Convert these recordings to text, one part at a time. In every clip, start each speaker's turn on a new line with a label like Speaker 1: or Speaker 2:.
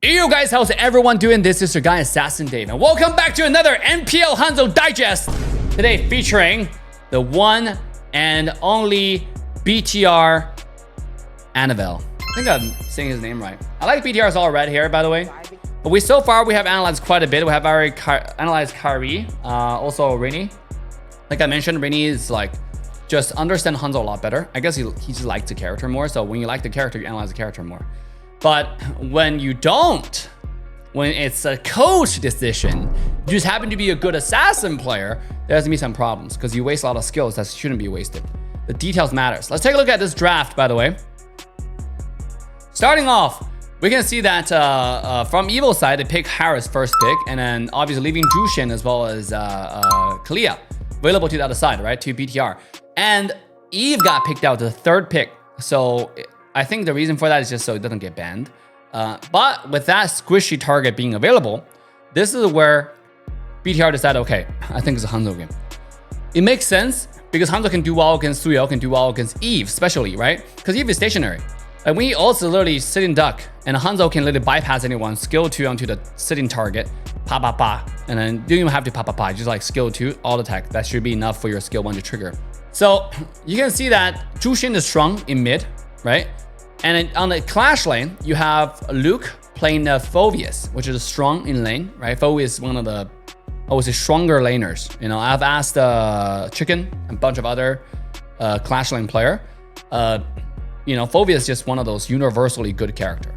Speaker 1: Yo guys, how's everyone doing? This is your guy assassindave, and welcome back to another NPL Hanzo Digest. Today featuring the one and only BTR Annabelle. I think I'm saying his name right. I like BTR's all red here, by the way. But so far we have analyzed quite a bit. We have already analyzed Kari, also Rini. Like I mentioned, Rini is like just understand Hanzo a lot better. I guess he just likes the character more. So when you like the character, you analyze the character more. But when you don't, when it's a coach decision, you just happen to be a good assassin player, there's gonna be some problems because you waste a lot of skills that shouldn't be wasted. The details matters. Let's take a look at this draft, by the way. Starting off, we can see that from Evil side, they pick Harris first pick, and then obviously leaving Jushin as well as Kalia available to the other side, right, to BTR. And Eve got picked out the third pick. So I think the reason for that is just so it doesn't get banned. But with that squishy target being available, this is where BTR decided, okay, I think it's a Hanzo game. It makes sense because Hanzo can do well against Suyo, can do well against Eve, especially, right? Because Eve is stationary. Like we also literally sitting duck, and Hanzo can literally bypass anyone, skill 2 onto the sitting target, pa pa pa, and then you don't even have to pa pa pa, just like skill 2, all attack. That should be enough for your skill 1 to trigger. So you can see that Jushin is strong in mid, right? And on the clash lane, you have Luke playing Phoveus, which is strong in lane, right? Phoveus is one of the, I would say, stronger laners. You know, I've asked Chicken and a bunch of other clash lane player. You know, Phoveus is just one of those universally good character,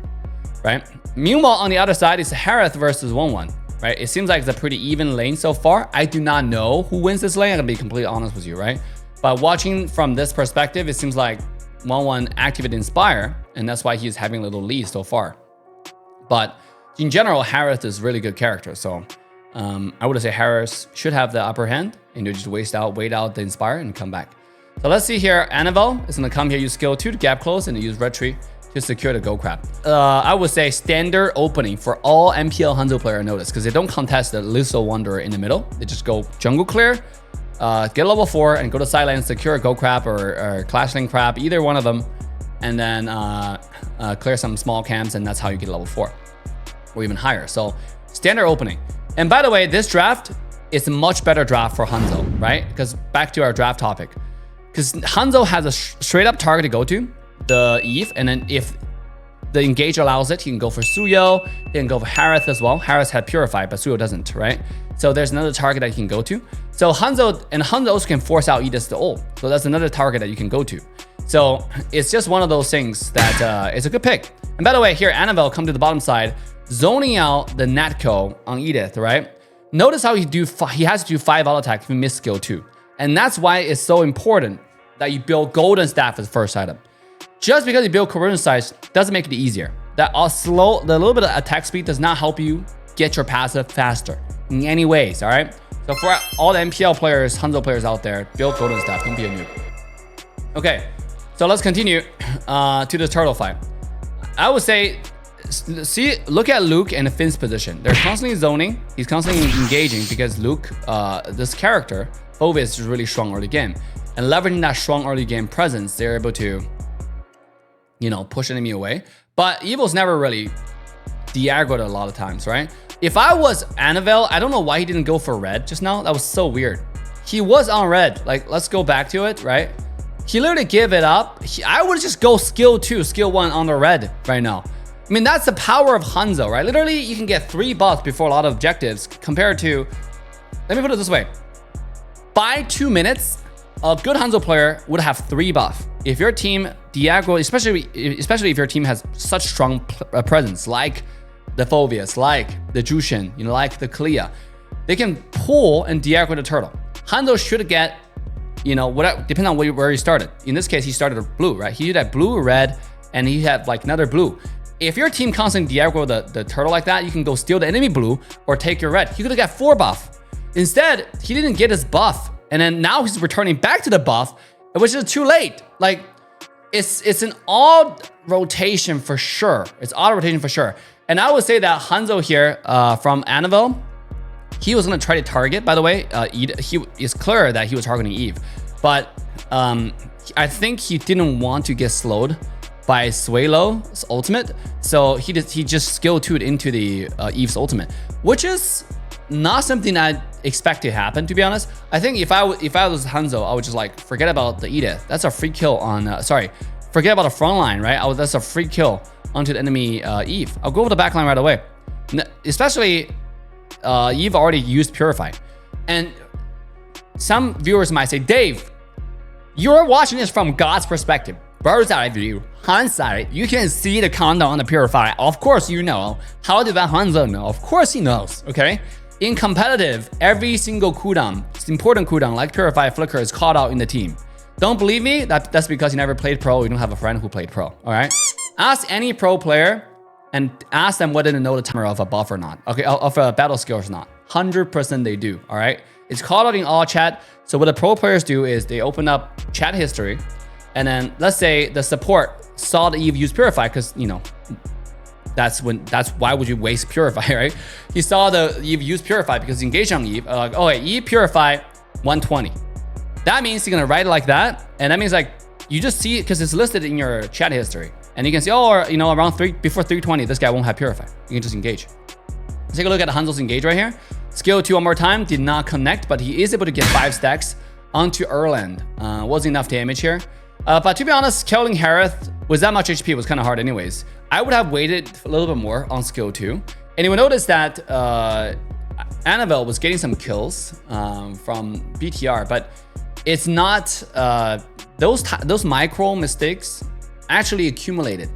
Speaker 1: right? Meanwhile, on the other side, it's Harith versus 1-1, right? It seems like it's a pretty even lane so far. I do not know who wins this lane. I'm gonna be completely honest with you, right? But watching from this perspective, it seems like 1-1 activated Inspire, and that's why he's having a little lead so far. But in general, Harith is really good character. So I would say Harith should have the upper hand, and you just wait out the Inspire and come back. So let's see here. Annabelle is gonna come here, use skill 2 to gap close, and use red tree to secure the gold crab. I would say standard opening for all NPL Hanzo player notice, because they don't contest the Lethal Wanderer in the middle. They just go jungle clear, get level 4, and go to side lane, secure a gold crab or clash lane crab, either one of them, and then clear some small camps, and that's how you get level 4 or even higher. So standard opening. And by the way, this draft is a much better draft for Hanzo, right? Because back to our draft topic. Because Hanzo has a straight up target to go to, the Eve, and then if the engage allows it, he can go for Suyo, he can go for Harith as well. Harith had Purified, but Suyo doesn't, right? So there's another target that he can go to. So Hanzo also can force out Edith's the ult. So that's another target that you can go to. So it's just one of those things that it's a good pick. And by the way, here Annabelle come to the bottom side, zoning out the Natco on Edith, right? Notice how he has to do 5 auto attack if you miss skill 2. And that's why it's so important that you build Golden Staff as first item. Just because you build Corrosion Size doesn't make it easier. The little bit of attack speed does not help you get your passive faster in any ways, all right? So for all the NPL players, Hanzo players out there, build Golden Staff, don't be a noob. Okay, so let's continue to the turtle fight. I would say, look at Luke and Finn's position. They're constantly zoning. He's constantly engaging because Luke, this character, Phoveus, is really strong early game. And leveraging that strong early game presence, they're able to, you know, push enemy away. But Evil's never really de-aggroed a lot of times, right? If I was Annabelle, I don't know why he didn't go for red just now. That was so weird. He was on red. Like, let's go back to it, right? He literally gave it up. I would just go skill 2, skill 1 on the red right now. I mean, that's the power of Hanzo, right? Literally, you can get 3 buffs before a lot of objectives compared to, let me put it this way. By 2 minutes, a good Hanzo player would have 3 buff. If your team de-aggro, especially if your team has such strong presence, like the Phoveus, like the Jushin, you know, like the Kalia, they can pull and de-aggro the turtle. Hanzo should get, you know, whatever, depending on where he started. In this case, he started with blue, right? He did that blue, red, and he had like another blue. If your team constantly de-aggro the turtle like that, you can go steal the enemy blue or take your red. He could have got 4 buff. Instead, he didn't get his buff. And then now he's returning back to the buff, which is too late. Like, it's an odd rotation for sure. It's odd rotation for sure. And I would say that Hanzo here from Annabelle, he was going to try to target, by the way. It's clear that he was targeting Eve. But I think he didn't want to get slowed by Suelo's ultimate. So he just skill 2'd into the Eve's ultimate, which is not something I'd expect to happen, to be honest. I think if I was Hanzo, I would just like forget about the Edith. That's a free kill on forget about the front line, right? That's a free kill onto the enemy Eve. I'll go over the back line right away. Especially Eve already used Purify. And some viewers might say, Dave, you're watching this from God's perspective. Bird's eye view, hindsight, you can see the countdown on the Purify. Of course you know. How did that Hanzo know? Of course he knows, okay? In competitive, every single cooldown, important cooldown like Purify, Flicker is called out in the team. Don't believe me? That's because you never played pro. You don't have a friend who played pro, all right? Ask any pro player and ask them whether they know the timer of a buff or not, okay, of a battle skill or not. 100% they do, all right? It's called out in all chat. So what the pro players do is they open up chat history, and then let's say the support saw the Eve use Purify, because you know that's why would you waste Purify, right? He saw the Eve use Purify because engaged on Eve. Like, oh, hey, Eve Purify 120. That means you're gonna write it like that, and that means like you just see it because it's listed in your chat history, and you can see, oh, or, you know, before 320, this guy won't have Purify. You can just engage. Let's take a look at Hanzo's engage right here. Skill 2 one more time, did not connect, but he is able to get 5 stacks onto Erland. Wasn't enough damage here. But to be honest, killing Harith with that much HP was kind of hard anyways. I would have waited a little bit more on skill 2. And you will notice that Annabelle was getting some kills from BTR, but it's not, those micro mistakes actually accumulated.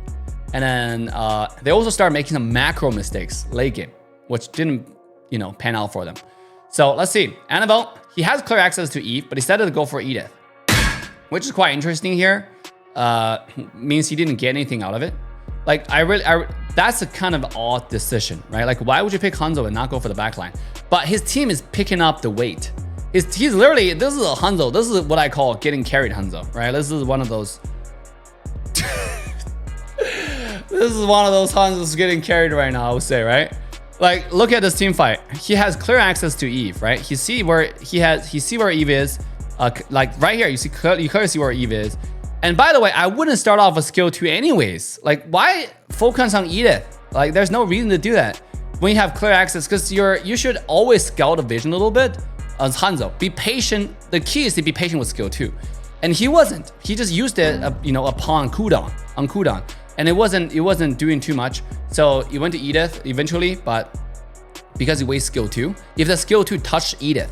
Speaker 1: And then they also started making some macro mistakes late game, which didn't, you know, pan out for them. So let's see. Annabelle, he has clear access to Eve, but he decided to go for Edith, which is quite interesting here. Means he didn't get anything out of it. Like, that's a kind of odd decision, right? Like, why would you pick Hanzo and not go for the backline? But his team is picking up the weight. He's literally, this is a Hanzo. This is what I call getting carried Hanzo, right? This is one of those. This is one of those Hanzos getting carried right now, I would say, right? Like, look at this team fight. He has clear access to Eve, right? He see where Eve is. Like right here, you clearly see where Eve is. And by the way, I wouldn't start off with skill 2 anyways. Like, why focus on Edith? Like, there's no reason to do that when you have clear access, because you should always scout the vision a little bit as Hanzo. Be patient. The key is to be patient with skill 2. And he wasn't. He just used it, you know, upon cooldown, and it wasn't doing too much. So he went to Edith eventually, but because he wasted skill 2, if the skill 2 touched Eve,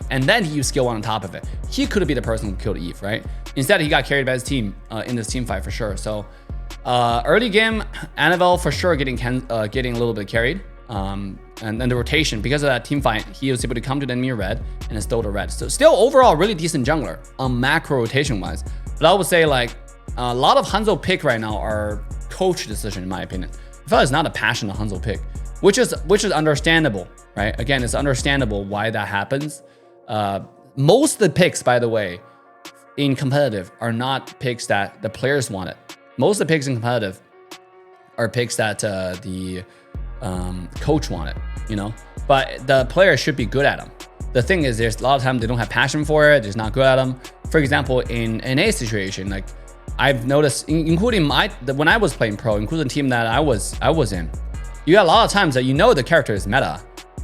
Speaker 1: and then he used skill 1 on top of it, he could be the person who killed Eve, right? Instead, he got carried by his team in this team fight for sure. So early game, Annabelle for sure getting a little bit carried. And then the rotation, because of that team fight, he was able to come to the enemy red and then stole the red. So still overall really decent jungler on macro rotation wise. But I would say like a lot of Hanzo pick right now are coach decision in my opinion. I feel like it's not a passionate Hanzo pick, which is understandable, right? Again, it's understandable why that happens. Most of the picks, by the way, in competitive are not picks that the players wanted. Most of the picks in competitive are picks that the coach wanted, you know, but the player should be good at them. The thing is, there's a lot of times they don't have passion for it, they're just not good at them. For example, in an A situation, like I've noticed, including when I was playing pro, including the team that I was in, you got a lot of times that you know the character is meta,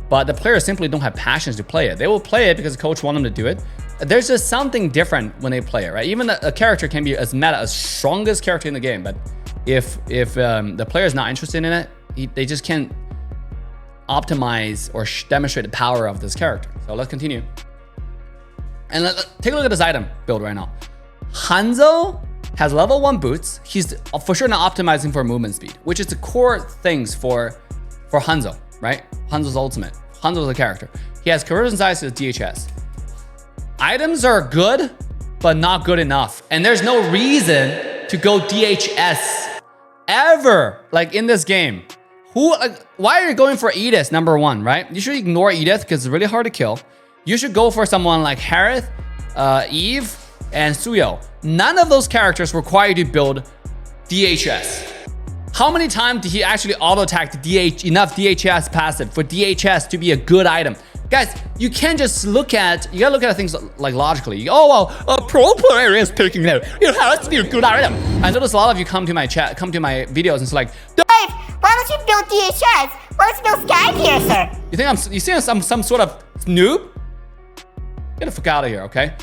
Speaker 1: but the players simply don't have passions to play it. They will play it because the coach wants them to do it. There's just something different when they play it, right? Even a character can be as meta, as strongest character in the game, but if the player is not interested in it, they just can't optimize or demonstrate the power of this character. So let's continue. And let's take a look at this item build right now. Hanzo has level 1 boots. He's for sure not optimizing for movement speed, which is the core things for Hanzo, right? Hanzo's ultimate. Hanzo's a character. He has conversion size to DHS. Items are good, but not good enough. And there's no reason to go DHS ever, like in this game. Why are you going for Edith, number 1, right? You should ignore Edith because it's really hard to kill. You should go for someone like Harith, Eve, and Suyo. None of those characters require you to build DHS. How many times did he actually auto-attack enough DHS passive for DHS to be a good item? Guys, you can't just you gotta look at things like logically. Oh, well, pro player is picking it. It has to be a good item. I notice a lot of you come to my chat, come to my videos, and it's like,
Speaker 2: Dave, why don't you build DHS? Why don't you build Skypiercer?
Speaker 1: you think I'm some sort of noob? Get the fuck out of here, okay?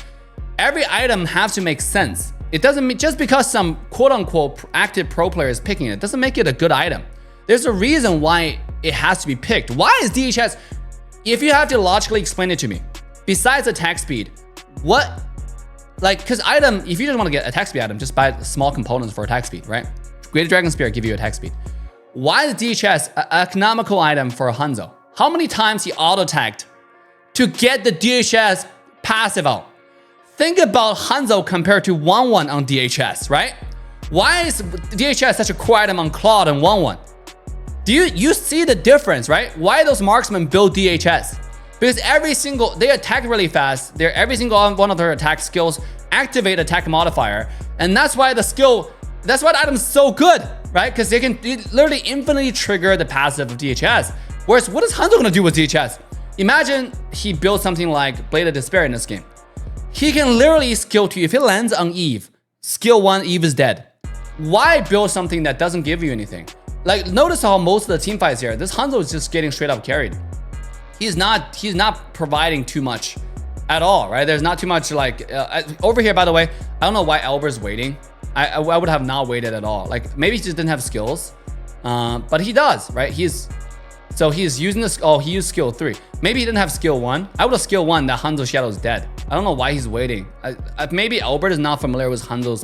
Speaker 1: Every item has to make sense. It doesn't mean just because some quote-unquote active pro player is picking it doesn't make it a good item. There's a reason why it has to be picked. Why is DHS? If you have to logically explain it to me, besides attack speed, what, like, because item, if you just want to get attack speed item, just buy small components for attack speed, right? Greater Dragon Spear give you attack speed. Why is DHS an economical item for Hanzo? How many times he auto-attacked to get the DHS passive out? Think about Hanzo compared to 1-1 on DHS, right? Why is DHS such a core item on Claude and 1-1? Do you see the difference, right? Why those marksmen build DHS? Because they attack really fast. Every single one of their attack skills activate attack modifier. And that's why that's why the item's so good, right? Because they can literally infinitely trigger the passive of DHS. Whereas what is Hanzo gonna do with DHS? Imagine he builds something like Blade of Despair in this game. He can literally skill 2. If he lands on Eve, skill 1, Eve is dead. Why build something that doesn't give you anything? Like, notice how most of the team fights here, this Hanzo is just getting straight up carried. He's not providing too much at all, right? There's not too much like, over here, by the way, I don't know why Albert's waiting. I would have not waited at all. Like, maybe he just didn't have skills, but he does, right? So he's using this, oh, he used skill 3. Maybe he didn't have skill 1. I would have skill 1 that Hanzo Shadow is dead. I don't know why he's waiting. Maybe Albert is not familiar with Hanzo's,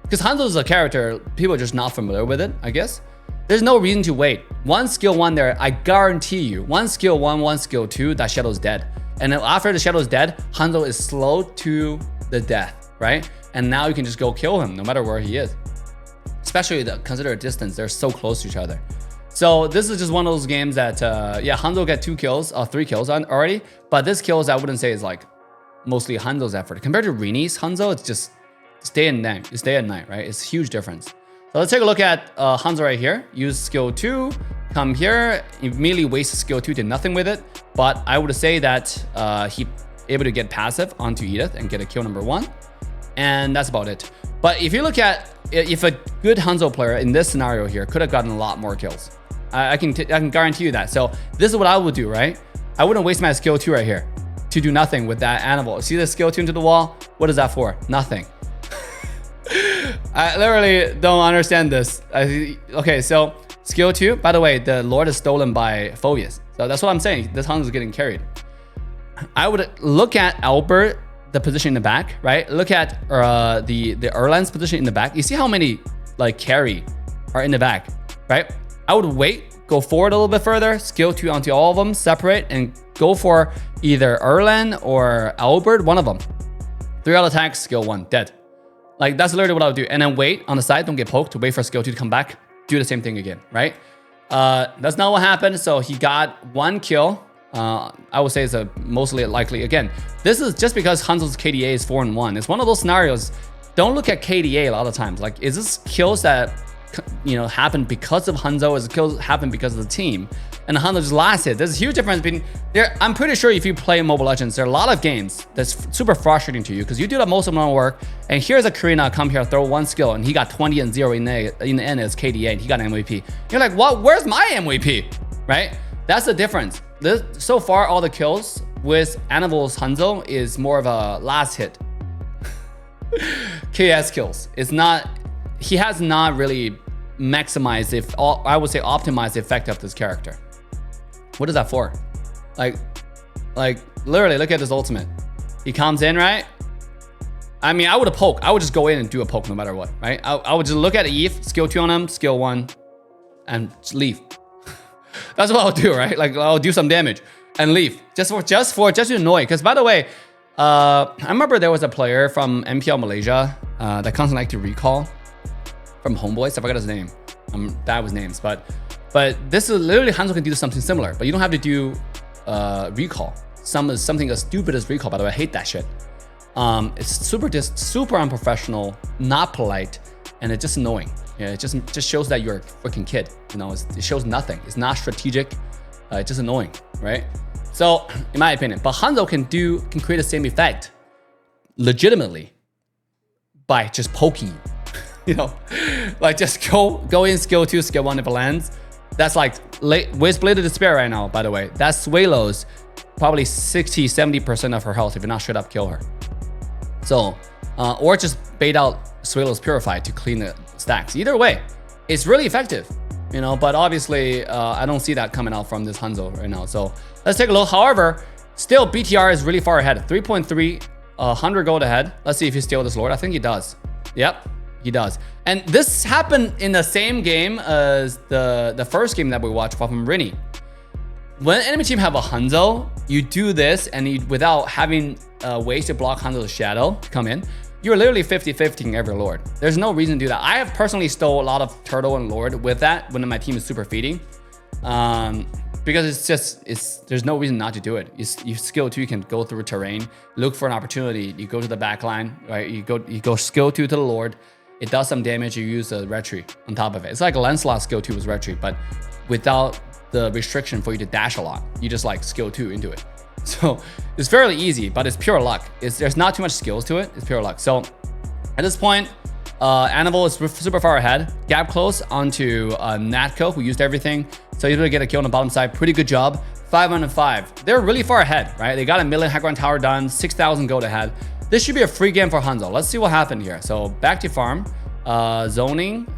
Speaker 1: because Hanzo is a character, people are just not familiar with it, I guess. There's no reason to wait. One skill 1 there, I guarantee you, one skill 1, one skill 2, that Shadow's dead. And then after the Shadow's dead, Hanzo is slow to the death, right? And now you can just go kill him no matter where he is. Especially consider a distance, they're so close to each other. So this is just one of those games that, yeah, Hanzo got 2 kills, 3 kills already. But this kills, I wouldn't say is like mostly Hanzo's effort. Compared to Rini's Hanzo, it's just day and night. It's day and night, right? It's a huge difference. So let's take a look at Hanzo right here. Use skill 2, come here, immediately waste skill 2 to nothing with it. But I would say that he able to get passive onto Edith and get a kill number 1. And that's about it. But if you look at, if a good Hanzo player in this scenario here could have gotten a lot more kills. I can guarantee you that. So this is what I would do, right? I wouldn't waste my skill 2 right here to do nothing with that animal. See the skill 2 into the wall? What is that for? Nothing. I literally don't understand this. Okay, so skill 2. By the way, the Lord is stolen by Phobius. So that's what I'm saying. This Hanzo is getting carried. I would look at Albert, the position in the back, right? Look at the Erlan's position in the back. You see how many like carry are in the back, right? I would wait, go forward a little bit further, skill 2 onto all of them, separate, and go for either Erlan or Albert, one of them. 3 out attacks, skill 1, dead. Like, that's literally what I would do. And then wait on the side, don't get poked, to wait for skill 2 to come back, do the same thing again, right? That's not what happened. So he got 1 kill. I would say it's mostly likely. Again, this is just because Hanzo's KDA is 4-1. It's one of those scenarios. Don't look at KDA a lot of times. Like, is this kills that, you know, happened because of Hanzo? Is it kills happened because of the team? And Hanzo just lasted. There's a huge difference between there. I'm pretty sure if you play Mobile Legends, there are a lot of games that's super frustrating to you because you do the most amount of work. And here's a Karina come here, throw 1 skill, and he got 20 and 0 in the end. It's KDA, and he got an MVP. You're like, what? Where's my MVP? Right? That's the difference. So far, all the kills with Animal's Hanzo is more of a last hit. KS kills. It's not. He has not really maximized, I would say optimized the effect of this character. What is that for? Like literally, look at this ultimate. He comes in, right? I mean, I would have poke. I would just go in and do a poke no matter what, right? I would just look at Eve, skill 2 on him, skill 1, and just leave. That's what I'll do, right? Like, I'll do some damage and leave just to annoy. Because by the way, I remember there was a player from MPL Malaysia that constantly liked to recall from Homeboys. I forgot his name. I'm bad with names, but this is literally Hanzo can do something similar, but you don't have to do recall. Something as stupid as recall. By the way, I hate that shit. It's super unprofessional, not polite, and it's just annoying. Yeah, it just shows that you're a freaking kid. You know, it shows nothing. It's not strategic. It's just annoying, right? So, in my opinion, but Hanzo can create the same effect. legitimately by just poking you. You know, like just go in skill 2, skill 1 if it lands. That's like with Blade of Despair right now, by the way. That's Suelo's probably 60-70% of her health if you're not straight up kill her. So, or just bait out Suelo's Purify to clean the stacks. Either way, it's really effective, you know, but obviously I don't see that coming out from this Hanzo right now. So let's take a look. However, still BTR is really far ahead. 3.3, 100 gold ahead. Let's see if he steals this Lord. I think he does. Yep. He does. And this happened in the same game as the first game that we watched from Rini. When enemy team have a Hanzo, you do this and you, without having ways to block Hanzo's shadow come in, you're literally 50-50ing every Lord. There's no reason to do that. I have personally stole a lot of Turtle and Lord with that when my team is super feeding. Because there's no reason not to do it. You skill 2, you can go through terrain, look for an opportunity, you go to the back line, right? You go skill 2 to the Lord. It does some damage, you use a retreat on top of it. It's like Lancelot skill 2 was retreat, but without the restriction for you to dash a lot. You just like skill 2 into it. So it's fairly easy, but it's pure luck. There's not too much skills to it, it's pure luck. So at this point, Animal is super far ahead. Gap close onto Natko, who used everything. So he's able to get a kill on the bottom side. Pretty good job. 505. They're really far ahead, right? They got a million high ground tower done, 6,000 gold ahead. This should be a free game for Hanzo. Let's see what happened here. So back to farm. Zoning.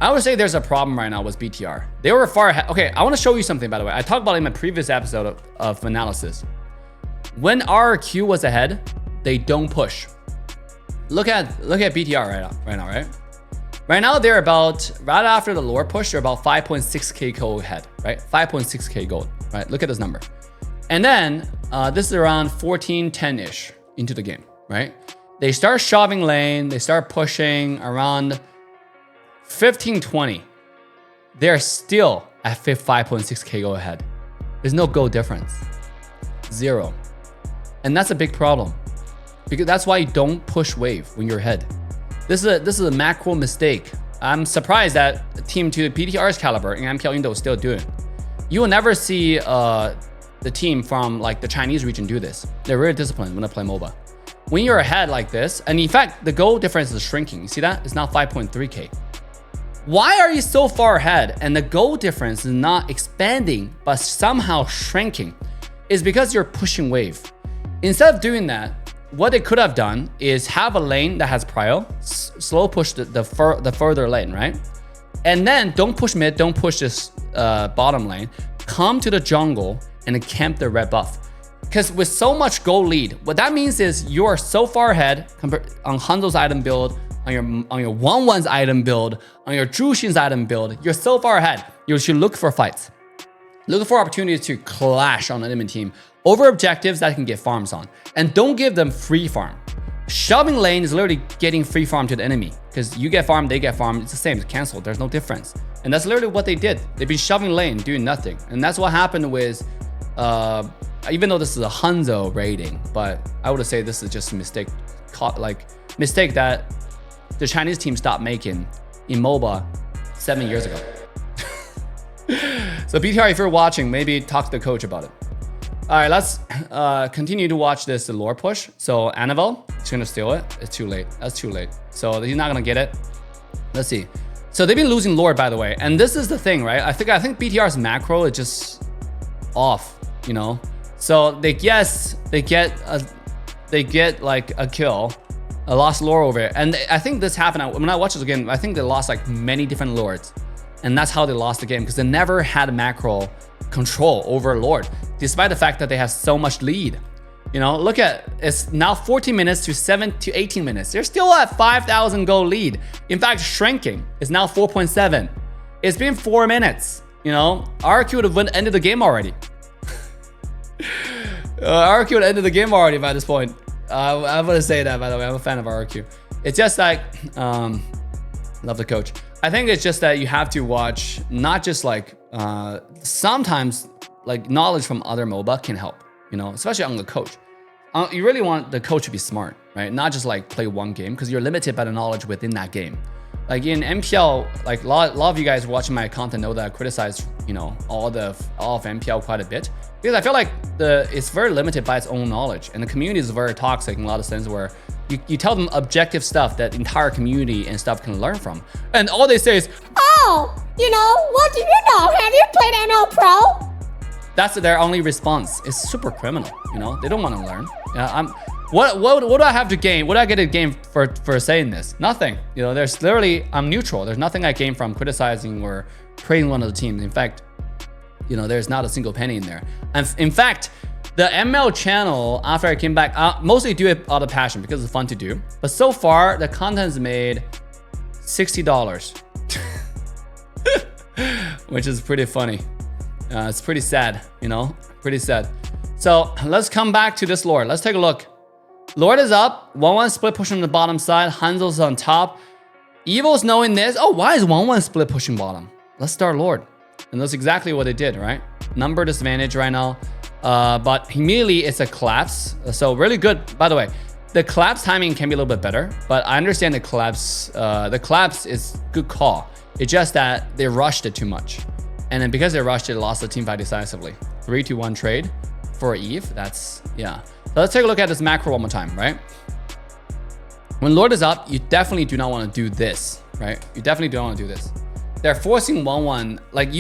Speaker 1: I would say there's a problem right now with BTR. They were far ahead. Okay, I want to show you something, by the way. I talked about it in my previous episode of analysis. When RQ was ahead, they don't push. Look at BTR right now, right? Right now, they're about, right after the lore push, they're about 5.6k gold ahead, right? 5.6k gold, right? Look at this number. And then this is around 14-10-ish into the game, right? They start shoving lane, they start pushing around 15-20. They're still at 5.6k gold ahead. There's no gold difference, 0. And that's a big problem because that's why you don't push wave when you're ahead. This is a macro mistake. I'm surprised that Team 2 PTR's caliber and MPL Indo is still doing it. You will never see the team from like the Chinese region do this. They're really disciplined when they play MOBA. When you're ahead like this, and in fact, the goal difference is shrinking. You see that? It's now 5.3k. Why are you so far ahead and the goal difference is not expanding, but somehow shrinking? It's because you're pushing wave. Instead of doing that, what they could have done is have a lane that has prio, slow push the further lane, right? And then don't push mid, don't push this bottom lane. Come to the jungle and camp the red buff. Because with so much gold lead, what that means is you are so far ahead on Hanzo's item build, on your Wanwan's item build, on your Zhuxin's item build. You're so far ahead. You should look for fights. Look for opportunities to clash on the enemy team over objectives that can get farms on. And don't give them free farm. Shoving lane is literally getting free farm to the enemy. Because you get farm, they get farm. It's the same, it's canceled. There's no difference. And that's literally what they did. They've been shoving lane, doing nothing. And that's what happened with, even though this is a Hanzo rating, but I would say this is just a mistake that the Chinese team stopped making in MOBA 7 years ago. So BTR, if you're watching, maybe talk to the coach about it. All right, let's continue to watch this lore push. So Annabelle, he's gonna steal it. It's too late. That's too late. So he's not gonna get it. Let's see. So they've been losing lore, by the way. And this is the thing, right? I think BTR's macro is just off, you know? So they get like a kill, a lost lore over it. And I think this happened when I watched this again. I think they lost like many different lords. And that's how they lost the game, because they never had macro control over Lord, despite the fact that they have so much lead. You know, look at, it's now 14 minutes to 7 to 18 minutes. They're still at 5,000 gold lead. In fact, shrinking. It's now 4.7. It's been 4 minutes. You know, RQ would have ended the game already. RQ would have ended the game already by this point. I'm gonna say that, by the way. I'm a fan of RQ. It's just like, love the coach. I think it's just that you have to watch, not just like, sometimes like knowledge from other MOBA can help, you know, especially on the coach. You really want the coach to be smart, right? Not just like play one game, because you're limited by the knowledge within that game. Like in MPL, like a lot of you guys watching my content know that I criticize, you know, all of MPL quite a bit because I feel like it's very limited by its own knowledge, and the community is very toxic in a lot of sense where you tell them objective stuff that entire community and stuff can learn from, and all they say is,
Speaker 2: oh, you know, what do you know? Have you played ML Pro?
Speaker 1: That's their only response. It's super criminal, you know. They don't want to learn. Yeah, what do I have to gain? What do I get to gain for saying this? Nothing. You know, there's literally, I'm neutral. There's nothing I gain from criticizing or praising one of the teams. In fact, you know, there's not a single penny in there. And in fact, the ML channel, after I came back, I mostly do it out of passion because it's fun to do. But so far, the content's made $60, which is pretty funny. It's pretty sad, you know, pretty sad. So let's come back to this Lord. Let's take a look. Lord is up, 1-1 split pushing on the bottom side. Hanzo's on top. Evil's knowing this. Oh, why is 1-1 split pushing bottom? Let's start Lord. And that's exactly what they did, right? Number disadvantage right now. But immediately it's a collapse. So really good. By the way, the collapse timing can be a little bit better, but I understand the collapse is good call. It's just that they rushed it too much. And then because they rushed it, lost the team fight decisively. 3-1 trade for Eve. That's, yeah. So let's take a look at this macro one more time, right? When Lord is up, you definitely do not want to do this, right? You definitely don't want to do this. They're forcing 1-1. Like if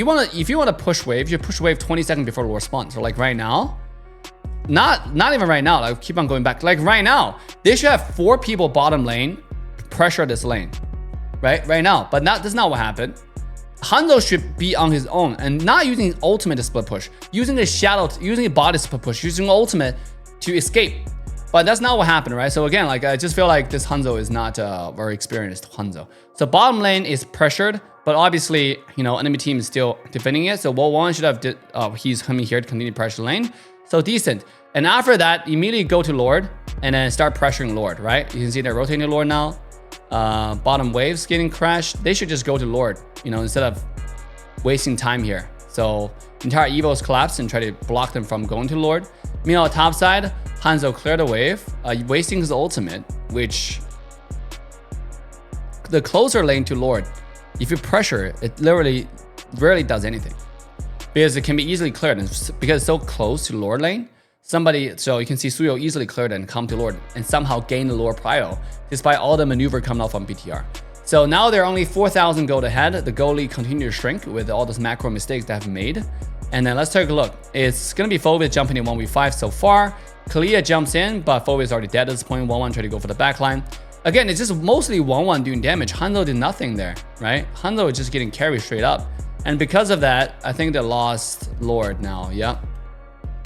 Speaker 1: you want to push wave, you push wave 20 seconds before Lord spawns. So like right now, not even right now. Like keep on going back. Like right now, they should have 4 people bottom lane pressure this lane, right? Right now, but that's not what happened. Hanzo should be on his own and not using ultimate to split push, using the shadow, using the body split push, using ultimate to escape. But that's not what happened, right? So again, like I just feel like this Hanzo is not very experienced Hanzo. So bottom lane is pressured, but obviously, you know, enemy team is still defending it. So what one should have he's coming here to continue pressure lane. So decent. And after that, immediately go to Lord and then start pressuring Lord, right? You can see they're rotating Lord now. Bottom waves getting crashed. They should just go to Lord, you know, instead of wasting time here. So entire Evo's collapse and try to block them from going to Lord. Meanwhile, top side, Hanzo cleared a wave, wasting his ultimate, which the closer lane to Lord, if you pressure, it literally rarely does anything because it can be easily cleared. And because it's so close to Lord lane, so you can see Suyo easily cleared and come to Lord and somehow gain the Lord prio despite all the maneuver coming off on BTR. So now they're only 4,000 gold ahead. The gold lead continues to shrink with all those macro mistakes they have made. And then let's take a look. It's going to be Phovis jumping in 1v5 so far. Kalia jumps in, but Phovis is already dead at this point. 1-1 trying to go for the backline. Again, it's just mostly 1-1 doing damage. Hanzo did nothing there, right? Hanzo is just getting carried straight up. And because of that, I think they lost Lord now. Yeah.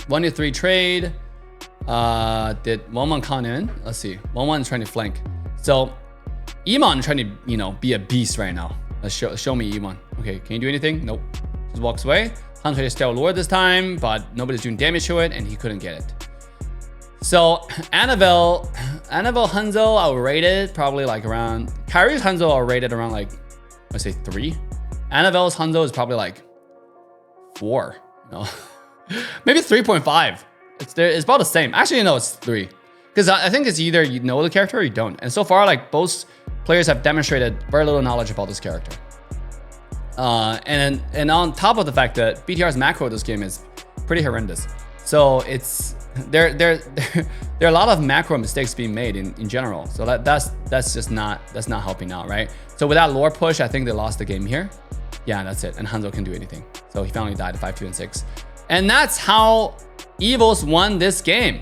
Speaker 1: 1-3 trade. Did 1-1 count in? Let's see. 1-1 is trying to flank. So Iman trying to, you know, be a beast right now. Let's show me Iman. Okay, can you do anything? Nope. Just walks away. Han tried to steal Lord this time, but nobody's doing damage to it, and he couldn't get it. So Annabelle Hanzo, I'll rate it probably like around. Kyrie's Hanzo, I'll rate it around like, let's say 3. Annabelle's Hanzo is probably like 4. No, maybe 3.5. It's about the same. Actually, no, it's 3. Because I think it's either you know the character or you don't. And so far, like both players have demonstrated very little knowledge about this character. And on top of the fact that BTR's macro this game is pretty horrendous. So it's there are a lot of macro mistakes being made in general. So that's just not helping out, right? So without lore push, I think they lost the game here. Yeah, that's it. And Hanzo can do anything. So he finally died at 5-2 and 6. And that's how Evils won this game.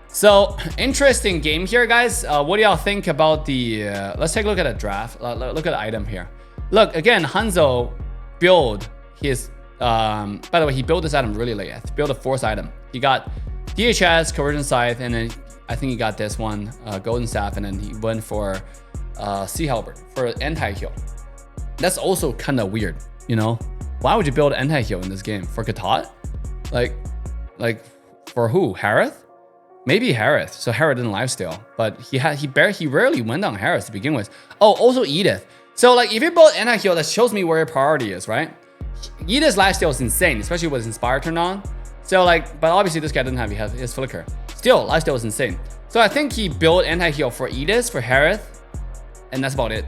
Speaker 1: So interesting game here, guys. What do y'all think about the? Let's take a look at a draft. Look at the item here. Look again. Hanzo build his. By the way, he built this item really late. He built a 4th item. He got DHS, Conversion Scythe, and then I think he got this one, Golden Staff, and then he went for Sea Halberd for anti-heal. That's also kind of weird, you know? Why would you build anti-heal in this game? For Katat? Like for who? Harith? Maybe Harith. So Harith didn't lifesteal, but he rarely went on Harith to begin with. Oh, also Edith. So like if you build anti-heal, that shows me where your priority is, right? Edith's lifesteal is insane, especially with Inspire turned on. So like, but obviously this guy doesn't have his flicker. Still, lifesteal is insane. So I think he built anti-heal for Edith, for Harith, and that's about it.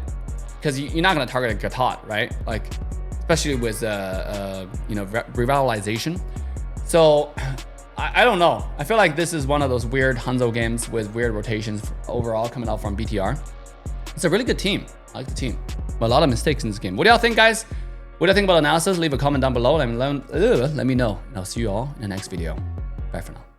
Speaker 1: because you're not gonna target a Gatot, right? Like, especially with you know, revitalization. So I don't know. I feel like this is one of those weird Hanzo games with weird rotations overall coming out from BTR. It's a really good team. I like the team, but a lot of mistakes in this game. What do y'all think, guys? What do you think about analysis? Leave a comment down below. Let me know. And I'll see you all in the next video. Bye for now.